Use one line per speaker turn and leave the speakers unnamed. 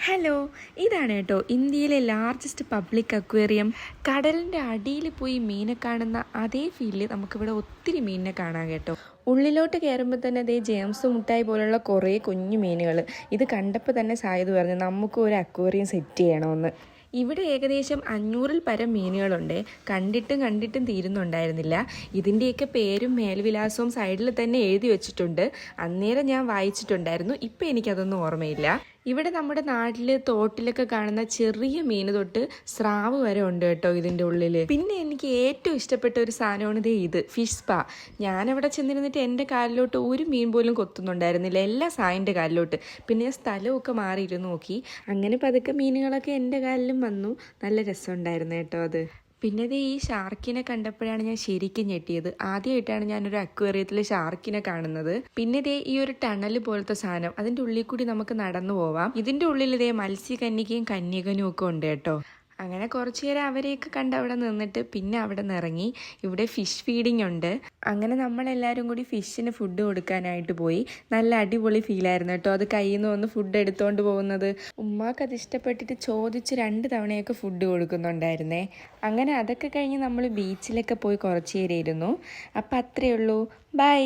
Hello, ഇതാണ് കേട്ടോ ഇന്ത്യയിലെ ലാർജസ്റ്റ് പബ്ലിക് അക്വേറിയം. കടലിൻ്റെ അടിയിൽ പോയി മീനെ കാണുന്ന അതേ ഫീലിൽ നമുക്കിവിടെ ഒത്തിരി മീനിനെ കാണാം കേട്ടോ. ഉള്ളിലോട്ട് കയറുമ്പോൾ തന്നെ അതേ ജെയിംസ് മുട്ടായി പോലുള്ള കുറേ കുഞ്ഞു മീനുകൾ. ഇത് കണ്ടപ്പോൾ തന്നെ സായിദ് പറഞ്ഞു നമുക്കും ഒരു അക്വേറിയം സെറ്റ് ചെയ്യണമെന്ന്. ഇവിടെ ഏകദേശം 500-ൽ പരം മീനുകളുണ്ട്. കണ്ടിട്ടും തീരുന്നുണ്ടായിരുന്നില്ല. ഇതിൻ്റെയൊക്കെ പേരും മേൽവിലാസവും സൈഡിൽ തന്നെ എഴുതി വെച്ചിട്ടുണ്ട്. അന്നേരം ഞാൻ വായിച്ചിട്ടുണ്ടായിരുന്നു. ഇപ്പം എനിക്കതൊന്നും ഓർമ്മയില്ല. ഇവിടെ നമ്മുടെ നാട്ടിൽ തോട്ടിലൊക്കെ കാണുന്ന ചെറിയ മീൻ തൊട്ട് സ്രാവ് വരെ ഉണ്ട് കേട്ടോ ഇതിൻ്റെ ഉള്ളിൽ. പിന്നെ എനിക്ക് ഏറ്റവും ഇഷ്ടപ്പെട്ട ഒരു സാധനമാണ് ഇത് ഫിഷ് സ്പാ. ഞാനവിടെ ചെന്നിരുന്നിട്ട് എൻ്റെ കാലിലോട്ട് ഒരു മീൻ പോലും കൊത്തുന്നുണ്ടായിരുന്നില്ല, എല്ലാ സായിൻ്റെ കാലിലോട്ട്. പിന്നെ സ്ഥലമൊക്കെ മാറിയിരുന്നു നോക്കി. അങ്ങനെ പതുക്കെ മീനുകളൊക്കെ എൻ്റെ കാലിലും വന്നു. നല്ല രസമുണ്ടായിരുന്നു കേട്ടോ അത്. പിന്നെ ഈ ഷാർക്കിനെ കണ്ടപ്പോഴാണ് ഞാൻ ശരിക്കും ഞെട്ടിയത്. ആദ്യമായിട്ടാണ് ഞാനൊരു അക്വേറിയത്തിൽ ഷാർക്കിനെ കാണുന്നത്. പിന്നെ ഈ ഒരു ടണൽ പോലത്തെ സാധനം, അതിൻ്റെ ഉള്ളിൽ കൂടി നമുക്ക് നടന്നു പോവാം. ഇതിൻ്റെ ഉള്ളിൽ മത്സ്യകന്യകയും കന്യകനും ഒക്കെ ഉണ്ട് കേട്ടോ. അങ്ങനെ കുറച്ചു നേരം അവരെയൊക്കെ കണ്ട് അവിടെ നിന്നിട്ട് പിന്നെ അവിടെ നിന്ന് ഇറങ്ങി. ഇവിടെ ഫിഷ് ഫീഡിങ് ഉണ്ട്. അങ്ങനെ നമ്മളെല്ലാവരും കൂടി ഫിഷിന് ഫുഡ് കൊടുക്കാനായിട്ട് പോയി. നല്ല അടിപൊളി ഫീലായിരുന്നു കേട്ടോ. അത് കയ്യിൽ നിന്ന് വന്ന് ഫുഡ് എടുത്തുകൊണ്ട് പോകുന്നത്. ഉമ്മാക്ക് അത് ഇഷ്ടപ്പെട്ടിട്ട് ചോദിച്ച് 2 തവണയൊക്കെ ഫുഡ് കൊടുക്കുന്നുണ്ടായിരുന്നേ. അങ്ങനെ അതൊക്കെ കഴിഞ്ഞ് നമ്മൾ ബീച്ചിലൊക്കെ പോയി കുറച്ച് നേരം ഇരുന്നു. അപ്പം അത്രയേ ഉള്ളൂ. ബൈ.